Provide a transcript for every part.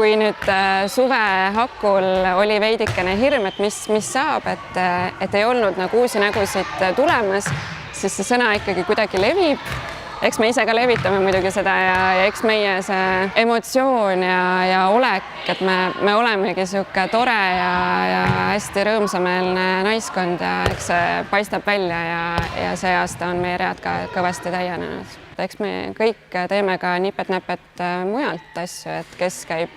kui nüüd suve hakul oli veidikene hirm, et mis saab, et ei olnud nagu uusi nägusid tulemas, siis see sõna ikkagi kuidagi levib. Eks me ise ka levitame muidugi seda ja eks meie see emotsioon ja olek, et me olemegi sihuke tore ja hästi rõõmsameelne naiskond ja eks see paistab välja ja see aasta on meie read ka kõvasti täienenud. Eks me kõik teeme ka nipet-näpet mujalt asju, et kes käib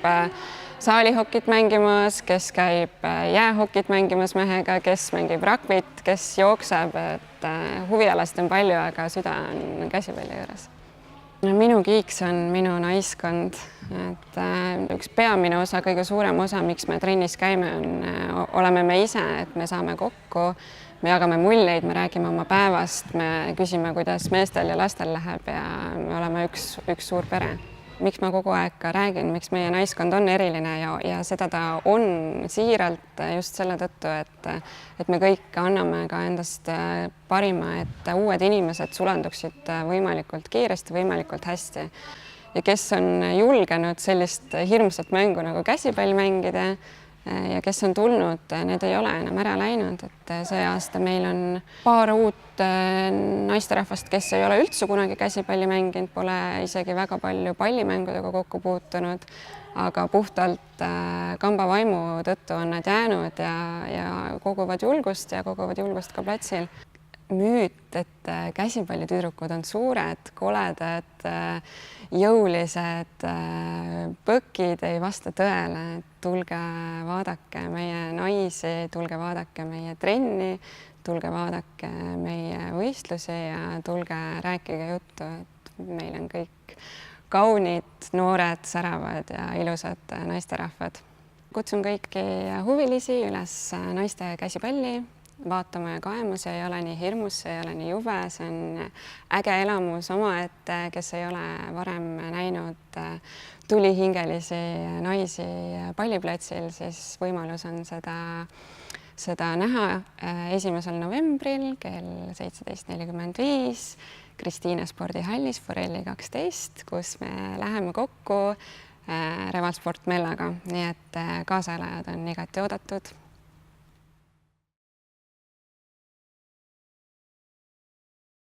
saalihokit mängimas, kes käib jäähokit mängimas mehega, kes mängib ragbit, kes jookseb, et huvialast on palju, aga süda on käsipalli juures. Minu kiiks on minu naiskond, et üks peamine osa, kõige suurem osa, miks me trennis käime, oleme me ise, et me saame kokku, me jagame muljeid, me räägime oma päevast, me küsime, kuidas meestel ja lastel läheb ja me oleme üks suur pere. Miks ma kogu aeg ka räägin, miks meie naiskond on eriline ja seda ta on siiralt just selle tõttu, et me kõik anname ka endast parima, et uued inimesed sulanduksid võimalikult kiiresti, võimalikult hästi. Ja kes on julgenud sellist hirmsat mängu nagu käsipall mängida ja kes on tulnud, need ei ole enam ära läinud, et see aasta meil on paar uut naisterahvast, kes ei ole üldse kunagi käsipalli mänginud, pole isegi väga palju pallimängudega kokku puutunud, aga puhtalt kamba vaimu tõttu on nad jäänud ja koguvad julgust ka platsil. Müüt, et käsipallitüdrukud on suured, koledad, jõulised, põkid ei vasta tõele. Tulge vaadake meie naisi, tulge vaadake meie trenni, tulge vaadake meie võistlusi ja tulge rääkige juttu, et meil on kõik kaunid, noored, säravad ja ilusad naisterahvad. Kutsun kõiki huvilisi üles naiste käsipalli vaatama ja kaema, see ei ole nii hirmus, see ei ole nii jube, see on äge elamus omaette, kes ei ole varem näinud tulihingelisi naisi palliplatsil, siis võimalus on seda näha 1. novembril kell 17:45 Kristiine spordihallis Forelli 12, kus me läheme kokku Revalsport Mellaga, nii et kaasaelajad on igati oodatud.